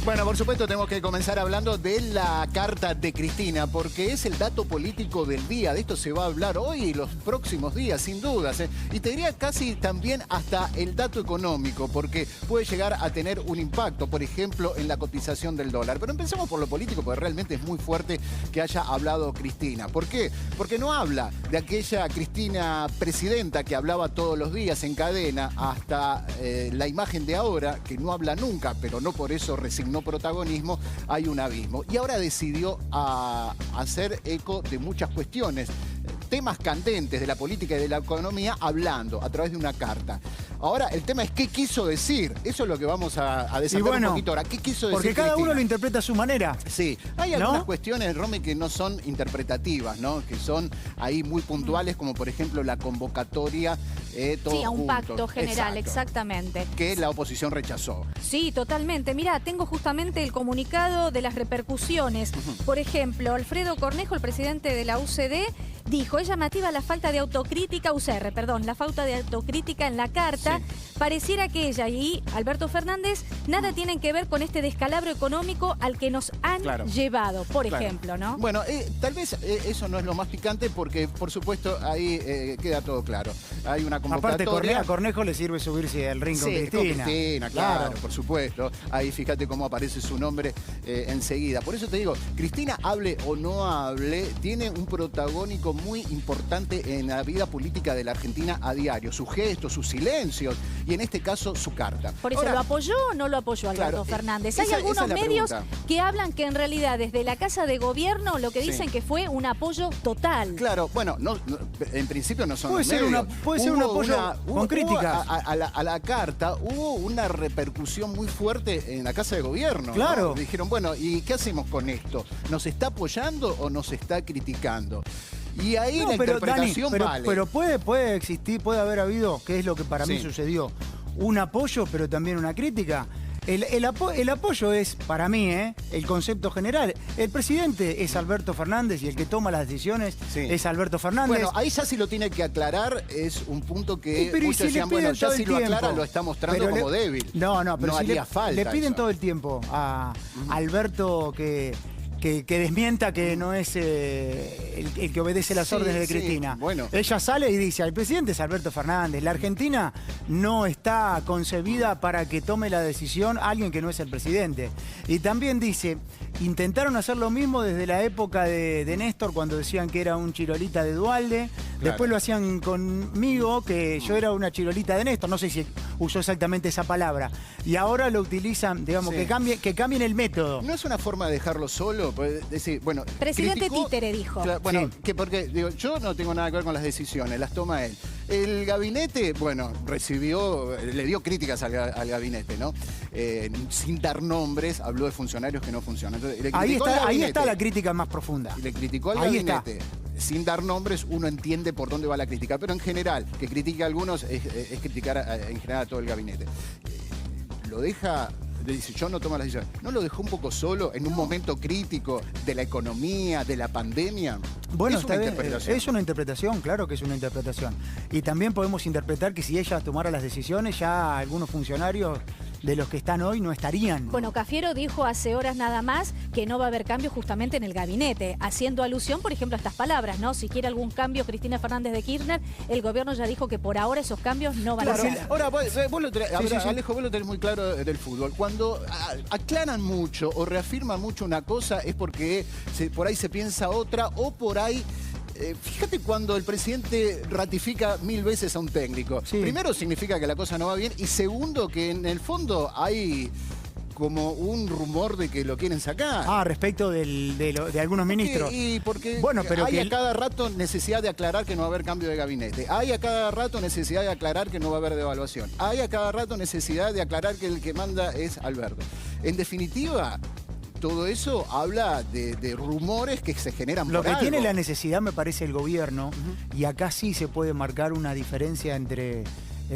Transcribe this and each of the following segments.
Bueno, por supuesto tenemos que comenzar hablando de la carta de Cristina, porque es el dato político del día. De esto se va a hablar hoy y los próximos días, sin dudas. Y te diría casi también hasta el dato económico, porque puede llegar a tener un impacto, por ejemplo, en la cotización del dólar. Pero empecemos por lo político, porque realmente es muy fuerte que haya hablado Cristina. ¿Por qué? Porque no habla de aquella Cristina presidenta que hablaba todos los días en cadena, hasta la imagen de ahora, que no habla nunca, pero no por eso resignó protagonismo. Hay un abismo. Y ahora decidió hacer eco de muchas cuestiones, temas candentes de la política y de la economía, hablando a través de una carta. Ahora, el tema es qué quiso decir. Eso es lo que vamos a desatar un poquito ahora. ¿Qué quiso decir porque cada Cristina? uno lo interpreta a su manera. Sí, hay algunas cuestiones, Romy, que no son interpretativas, ¿no? Que son ahí muy puntuales, como por ejemplo la convocatoria todos sí, a un juntos. pacto general, Exacto. exactamente. Que la oposición rechazó. Sí, totalmente. Mira, tengo justamente el comunicado de las repercusiones. Por ejemplo, Alfredo Cornejo, el presidente de la UCD, dijo, es llamativa la falta de autocrítica, la falta de autocrítica en la carta. Sí. Pareciera que ella y Alberto Fernández nada tienen que ver con este descalabro económico al que nos han llevado, por ejemplo, ¿no? Bueno, tal vez eso no es lo más picante porque, por supuesto, ahí queda todo claro. Hay una convocatoria. Aparte, a Cornejo le sirve subirse al ring con Cristina. Con Cristina, claro, por supuesto. Ahí fíjate cómo aparece su nombre enseguida. Por eso te digo, Cristina, hable o no hable, tiene un protagónico muy importante en la vida política de la Argentina a diario. Sus gestos, sus silencios y en este caso su carta. Por eso, ¿lo apoyó o no lo apoyó Alberto Fernández? Hay algunos medios que hablan que en realidad desde la Casa de Gobierno lo que dicen que fue un apoyo total. Claro, bueno, en principio no son los medios. Puede ser un apoyo con críticas. A la carta hubo una repercusión muy fuerte en la Casa de Gobierno. Claro. ¿No? Dijeron, bueno, ¿y qué hacemos con esto? ¿Nos está apoyando o nos está criticando? Y ahí la interpretación vale. Pero puede existir, puede haber habido, que es lo que para mí sucedió, un apoyo, pero también una crítica. El apoyo es, para mí, el concepto general. El presidente es Alberto Fernández y el que toma las decisiones es Alberto Fernández. Bueno, ahí ya si lo tiene que aclarar es un punto que muchos decían, bueno, ya si lo aclara lo está mostrando como débil. No, pero no haría falta. Le piden todo el tiempo a Alberto que desmienta que no es el que obedece las órdenes de Cristina. Bueno. Ella sale y dice, el presidente es Alberto Fernández, la Argentina no está concebida para que tome la decisión alguien que no es el presidente. Y también dice, intentaron hacer lo mismo desde la época de Néstor, cuando decían que era un chirolita de Duhalde. Después lo hacían conmigo, que yo era una chirolita de Néstor, no sé si usó exactamente esa palabra. Y ahora lo utilizan, digamos, que cambien el método. ¿No es una forma de dejarlo solo? Decir, bueno, presidente títere, dijo. Bueno, porque digo, yo no tengo nada que ver con las decisiones, las toma él. El gabinete, bueno, le dio críticas al gabinete, ¿no? Sin dar nombres, habló de funcionarios que no funcionan. Entonces, ahí está la crítica más profunda. Le criticó al gabinete. Sin dar nombres, uno entiende por dónde va la crítica. Pero en general, que critique a algunos es criticar en general a todo el gabinete. Lo deja... Le dice, yo no tomo la decisión. ¿No lo dejó un poco solo en un momento crítico de la economía, de la pandemia? Bueno, es una interpretación. Es una interpretación, claro que es una interpretación. Y también podemos interpretar que si ella tomara las decisiones, ya algunos funcionarios de los que están hoy no estarían. Bueno, Cafiero dijo hace horas nada más que no va a haber cambio justamente en el gabinete, haciendo alusión, por ejemplo, a estas palabras, ¿no? Si quiere algún cambio Cristina Fernández de Kirchner, el gobierno ya dijo que por ahora esos cambios no van a ser. Ahora, Alejo, vos lo tenés muy claro del fútbol. Cuando aclaran mucho o reafirman mucho una cosa es porque por ahí se piensa otra o por ahí... fíjate cuando el presidente ratifica 1000 veces a un técnico. Primero significa que la cosa no va bien y segundo que en el fondo hay como un rumor de que lo quieren sacar. Respecto de algunos ministros. Porque bueno, pero hay a cada rato necesidad de aclarar que no va a haber cambio de gabinete. Hay a cada rato necesidad de aclarar que no va a haber devaluación. Hay a cada rato necesidad de aclarar que el que manda es Alberto. En definitiva... Todo eso habla de rumores que se generan por algo. Lo que tiene la necesidad, me parece, el gobierno, y acá sí se puede marcar una diferencia entre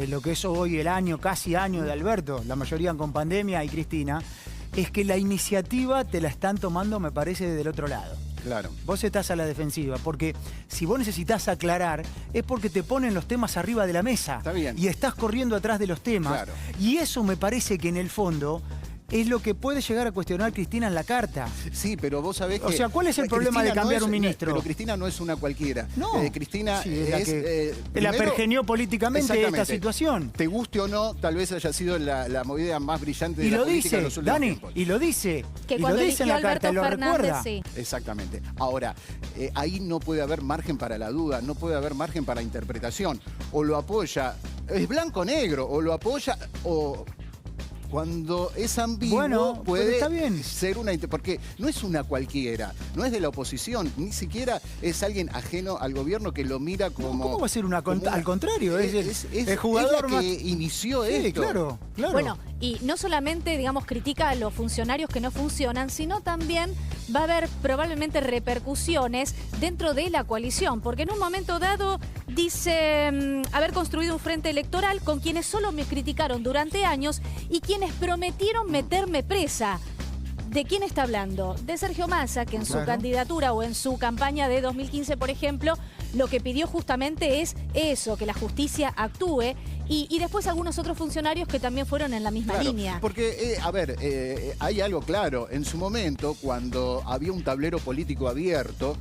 lo que es hoy el año, casi año de Alberto, la mayoría con pandemia, y Cristina, es que la iniciativa te la están tomando, me parece, del otro lado. Claro. Vos estás a la defensiva, porque si vos necesitas aclarar, es porque te ponen los temas arriba de la mesa. Está bien. Y estás corriendo atrás de los temas. Claro. Y eso me parece que en el fondo... es lo que puede llegar a cuestionar Cristina en la carta. Sí, pero vos sabés que... O sea, ¿cuál es el problema de cambiar un ministro? Pero Cristina no es una cualquiera. No. Cristina Sí, es la que la primero, pergenió políticamente esta situación. Te guste o no, tal vez haya sido la movida más brillante de Y la lo política dice, en los últimos Dani, tiempos. y lo dice. Que y cuando lo dice en eligió la a carta, Alberto lo Fernández, recuerda. sí. Exactamente. Ahora, ahí no puede haber margen para la duda, no puede haber margen para interpretación. O lo apoya, es blanco-negro, o lo apoya, o... Cuando es ambiguo, Bueno, puede está bien. ser una... Porque no es una cualquiera, no es de la oposición, ni siquiera es alguien ajeno al gobierno que lo mira como... ¿Cómo va a ser una como al contrario? Es el es jugador la más... que inició Sí, esto. claro. Bueno, y no solamente, digamos, critica a los funcionarios que no funcionan, sino también va a haber probablemente repercusiones dentro de la coalición, porque en un momento dado dice haber construido un frente electoral con quienes solo me criticaron durante años y quienes prometieron meterme presa. ¿De quién está hablando? De Sergio Massa, que en su candidatura o en su campaña de 2015, por ejemplo, lo que pidió justamente es eso, que la justicia actúe. Y después algunos otros funcionarios que también fueron en la misma línea. Porque, hay algo claro. En su momento, cuando había un tablero político abierto,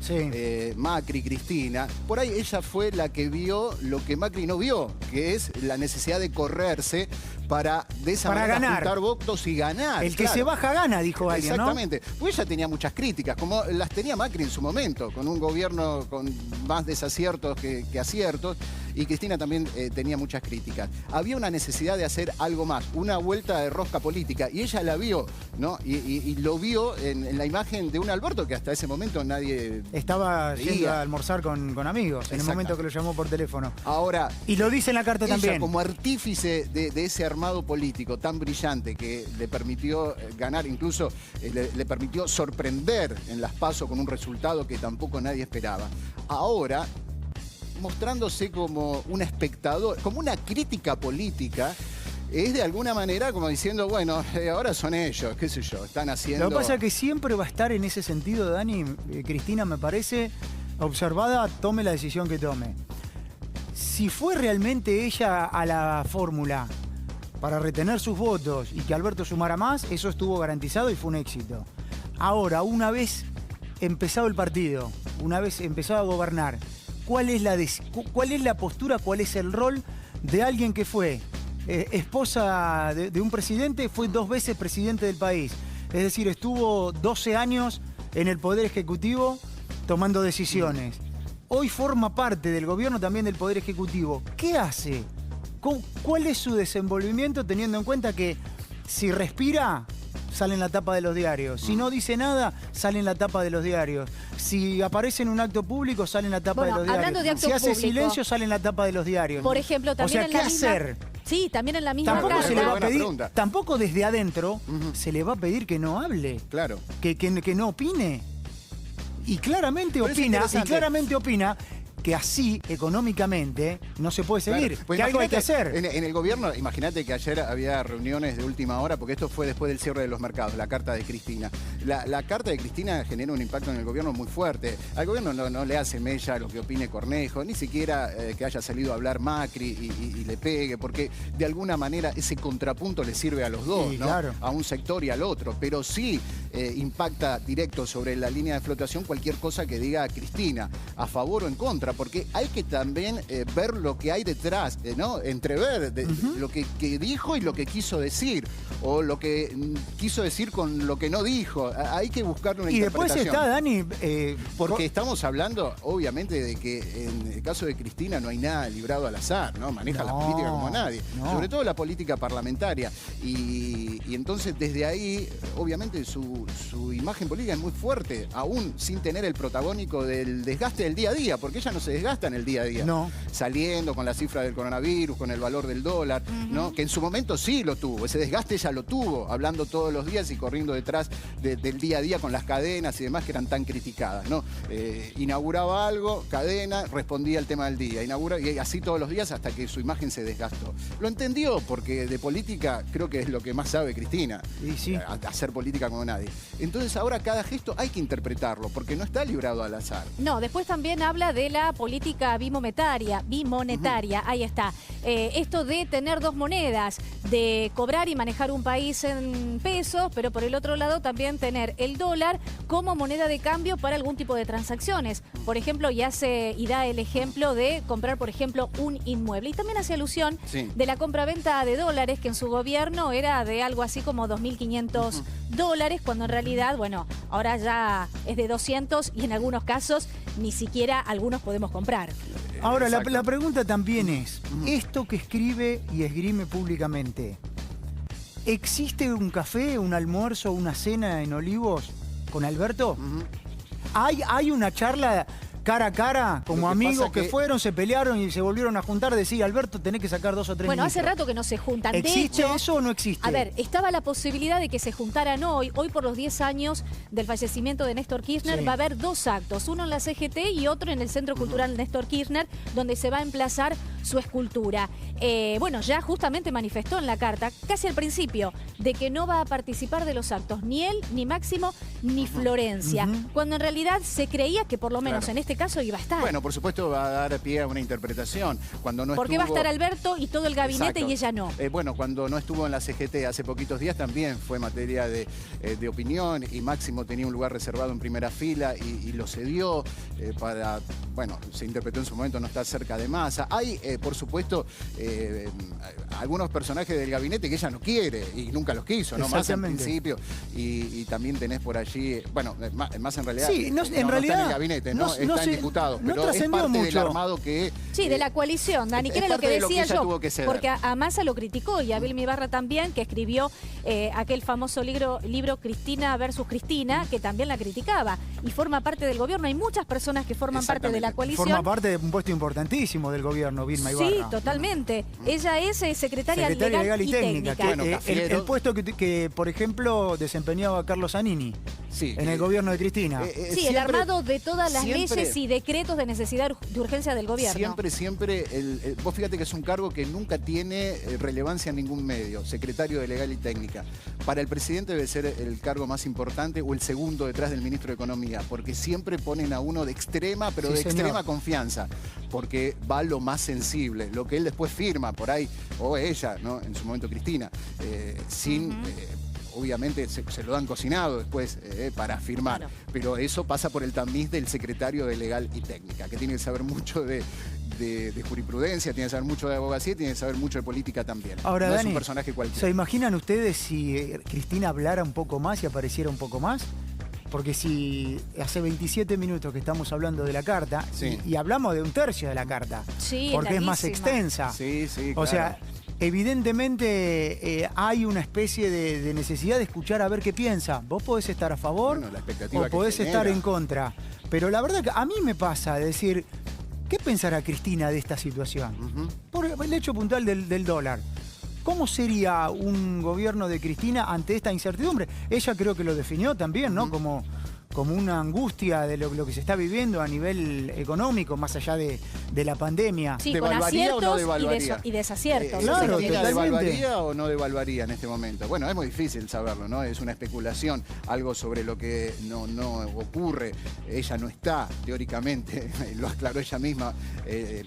Macri, Cristina, por ahí ella fue la que vio lo que Macri no vio, que es la necesidad de correrse para de esa manera ganar. juntar votos y ganar. El que se baja gana, dijo alguien, ¿no? Exactamente. Pues ella tenía muchas críticas, como las tenía Macri en su momento, con un gobierno con más desaciertos que aciertos, y Cristina también tenía muchas críticas. Había una necesidad de hacer algo más, una vuelta de rosca política, y ella la vio, ¿no? Y lo vio en la imagen de un Alberto que hasta ese momento nadie estaba veía. yendo a almorzar con amigos, en el momento que lo llamó por teléfono. Ahora, y lo dice en la carta ella, también. como artífice de ese armado político tan brillante que le permitió ganar, incluso le permitió sorprender en las PASO con un resultado que tampoco nadie esperaba. Ahora, mostrándose como un espectador, como una crítica política, es de alguna manera como diciendo, bueno, ahora son ellos, qué sé yo, están haciendo... Lo que pasa es que siempre va a estar en ese sentido, Dani, Cristina, me parece, observada, tome la decisión que tome. Si fue realmente ella a la fórmula para retener sus votos y que Alberto sumara más, eso estuvo garantizado y fue un éxito. Ahora, una vez empezado el partido, una vez empezado a gobernar, ¿cuál es la postura, cuál es el rol de alguien que fue esposa de un presidente, fue 2 veces presidente del país? Es decir, estuvo 12 años en el Poder Ejecutivo tomando decisiones. Hoy forma parte del gobierno también del Poder Ejecutivo. ¿Qué hace? ¿Cuál es su desenvolvimiento teniendo en cuenta que si respira, sale en la tapa de los diarios? Si no dice nada, sale en la tapa de los diarios. Si aparece en un acto público, sale en la tapa de los diarios. Hablando de acto si hace público, silencio, sale en la tapa de los diarios. Por ejemplo, también o sea, en ¿qué la misma... hacer? Sí, también en la misma Tampoco carta. se le va a pedir, pregunta. tampoco desde adentro se le va a pedir que no hable, Claro. que no opine. Y claramente Pero es opina, interesante. Que así, económicamente, no se puede seguir. Claro, pues que algo hay que imagínate, hacer. En el gobierno, imagínate que ayer había reuniones de última hora, porque esto fue después del cierre de los mercados, la carta de Cristina. La carta de Cristina genera un impacto en el gobierno muy fuerte. Al gobierno no le hace mella lo que opine Cornejo, ni siquiera que haya salido a hablar Macri y le pegue, porque de alguna manera ese contrapunto le sirve a los dos, Sí, ¿no? claro. A un sector y al otro, pero sí impacta directo sobre la línea de flotación cualquier cosa que diga Cristina, a favor o en contra, porque hay que también ver lo que hay detrás, ¿no? Entrever lo que dijo y lo que quiso decir, o lo que quiso decir con lo que no dijo. Hay que buscarle una Y después interpretación. está, Dani... Porque estamos hablando, obviamente, de que en el caso de Cristina no hay nada librado al azar, ¿no? Maneja la política como nadie, sobre todo la política parlamentaria. Y entonces desde ahí, obviamente, su imagen política es muy fuerte, aún sin tener el protagónico del desgaste del día a día, porque ella no se desgasta en el día a día. No. Saliendo con la cifra del coronavirus, con el valor del dólar, ¿no? Que en su momento sí lo tuvo, ese desgaste ella lo tuvo, hablando todos los días y corriendo detrás del día a día con las cadenas y demás que eran tan criticadas, ¿no? Inauguraba algo, cadena, respondía al tema del día, y así todos los días hasta que su imagen se desgastó. Lo entendió porque de política creo que es lo que más sabe Cristina, Y sí. hacer política como nadie. Entonces ahora cada gesto hay que interpretarlo porque no está librado al azar. No, después también habla de la política bimonetaria, ahí está. esto de tener dos monedas, de cobrar y manejar un país en pesos, pero por el otro lado también tener el dólar como moneda de cambio para algún tipo de transacciones. Por ejemplo, y da el ejemplo de comprar, por ejemplo, un inmueble. Y también hace alusión de la compra-venta de dólares, que en su gobierno era de algo así como 2.500 dólares, cuando en realidad, bueno, ahora ya es de 200 y en algunos casos ni siquiera algunos podemos comprar. Ahora, la pregunta también es, esto que escribe y esgrime públicamente, ¿existe un café, un almuerzo, una cena en Olivos con Alberto? ¿Hay una charla cara a cara, como amigos que fueron, se pelearon y se volvieron a juntar, decir, Alberto, tenés que sacar 2 o 3 Bueno, ministros? hace rato que no se juntan. ¿Existe eso o no existe? A ver, estaba la posibilidad de que se juntaran hoy por los 10 años del fallecimiento de Néstor Kirchner, va a haber 2 actos, uno en la CGT y otro en el Centro Cultural Néstor Kirchner, donde se va a emplazar su escultura. Bueno, ya justamente manifestó en la carta, casi al principio, de que no va a participar de los actos, ni él, ni Máximo, ni Florencia, cuando en realidad se creía que por lo menos en este caso iba a estar. Bueno, por supuesto va a dar pie a una interpretación. Cuando no Porque va a estar Alberto y todo el gabinete y ella no. Bueno, cuando no estuvo en la CGT hace poquitos días también fue materia de opinión y Máximo tenía un lugar reservado en primera fila y lo cedió para, bueno, se interpretó en su momento no estar cerca de Massa. Hay, por supuesto, algunos personajes del gabinete que ella no quiere y nunca los quiso, ¿no? Massa en principio y también tenés por allí, bueno, Massa en realidad sí, no está en el gabinete, ¿no? Está en diputados, pero es parte del armado que... Sí, de la coalición, Dani, que era lo que decía yo, porque a Massa lo criticó y a Vilma Ibarra también, que escribió aquel famoso libro Cristina versus Cristina, que también la criticaba y forma parte del gobierno. Hay muchas personas que forman parte de la coalición. Forma parte de un puesto importantísimo del gobierno, Vilma Ibarra. Sí, totalmente. Ella es secretaria legal y técnica. Bueno, el puesto que, por ejemplo, desempeñaba Carlos Zanini en el gobierno de Cristina. Sí, el armado de todas las leyes y decretos de necesidad de urgencia del gobierno. Siempre, vos fíjate que es un cargo que nunca tiene relevancia en ningún medio, secretario de Legal y Técnica. Para el presidente debe ser el cargo más importante o el segundo detrás del ministro de Economía, porque siempre ponen a uno de extrema, pero de extrema confianza, porque va lo más sensible, lo que él después firma por ahí, o ella, ¿no? En su momento Cristina, obviamente se lo dan cocinado después para firmar, pero eso pasa por el tamiz del secretario de Legal y Técnica, que tiene que saber mucho de jurisprudencia, tiene que saber mucho de abogacía, tiene que saber mucho de política también. Ahora, no Dani, es un personaje cualquiera. ¿se imaginan ustedes si Cristina hablara un poco más y apareciera un poco más? Porque si hace 27 minutos que estamos hablando de la carta y hablamos de 1/3 de la carta, porque es más extensa. Sí, o sea, evidentemente hay una especie de necesidad de escuchar a ver qué piensa. Vos podés estar a favor o podés estar en contra. Pero la verdad que a mí me pasa de decir, ¿qué pensará Cristina de esta situación? Por el hecho puntual del dólar. ¿Cómo sería un gobierno de Cristina ante esta incertidumbre? Ella creo que lo definió también, ¿no? Como una angustia de lo que se está viviendo a nivel económico, más allá de la pandemia. Sí, con aciertos y desaciertos. Claro, ¿devaluaría o no devaluaría en este momento? Bueno, es muy difícil saberlo, ¿no? Es una especulación, algo sobre lo que no ocurre. Ella no está, teóricamente, lo aclaró ella misma,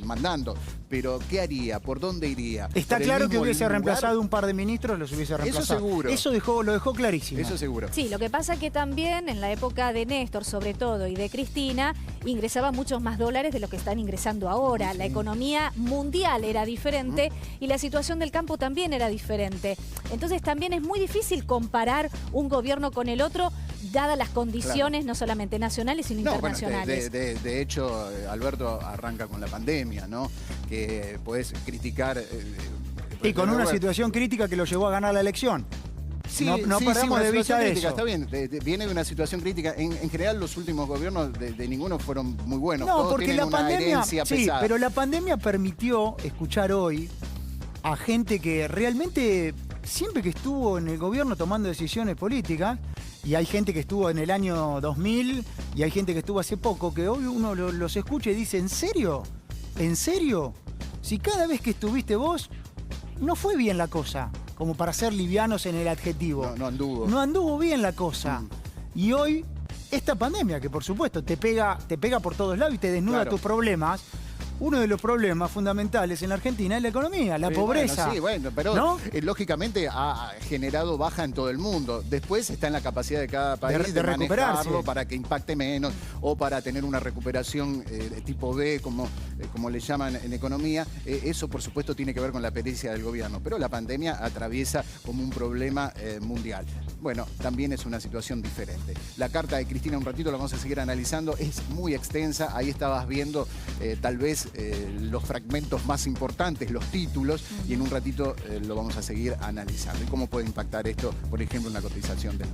mandando. Pero, ¿qué haría? ¿Por dónde iría? Está claro que hubiese reemplazado un par de ministros, los hubiese reemplazado. Eso seguro. Eso lo dejó clarísimo. Eso seguro. Sí, lo que pasa que también en la época de Néstor, sobre todo, y de Cristina, ingresaba muchos más dólares de lo que están ingresando ahora. La economía mundial era diferente y la situación del campo también era diferente. Entonces también es muy difícil comparar un gobierno con el otro, dadas las condiciones no solamente nacionales, sino internacionales. Bueno, de hecho, Alberto arranca con la pandemia, ¿no? Que podés criticar... y con una situación crítica que lo llevó a ganar la elección. Sí, no perdamos de vista eso. Está bien, viene de una situación crítica. En general, los últimos gobiernos de ninguno fueron muy buenos. No, todos porque tienen la pandemia, una herencia pesada. pero la pandemia permitió escuchar hoy a gente que realmente siempre que estuvo en el gobierno tomando decisiones políticas, y hay gente que estuvo en el año 2000 y hay gente que estuvo hace poco, que hoy uno los escucha y dice, ¿en serio? ¿En serio? Si cada vez que estuviste vos, no fue bien la cosa, como para ser livianos en el adjetivo. No anduvo. No anduvo bien la cosa. Y hoy, esta pandemia, que por supuesto te pega por todos lados y te desnuda tus problemas, uno de los problemas fundamentales en la Argentina es la economía, la pobreza. Bueno, pero ¿no? Lógicamente ha generado baja en todo el mundo. Después está en la capacidad de cada país de manejarlo para que impacte menos o para tener una recuperación de tipo B, como le llaman en economía. Eso, por supuesto, tiene que ver con la pericia del gobierno. Pero la pandemia atraviesa como un problema mundial. Bueno, también es una situación diferente. La carta de Cristina, un ratito la vamos a seguir analizando. Es muy extensa. Ahí estabas viendo tal vez los fragmentos más importantes, los títulos, y en un ratito lo vamos a seguir analizando. ¿Y cómo puede impactar esto, por ejemplo, en la cotización del dólar?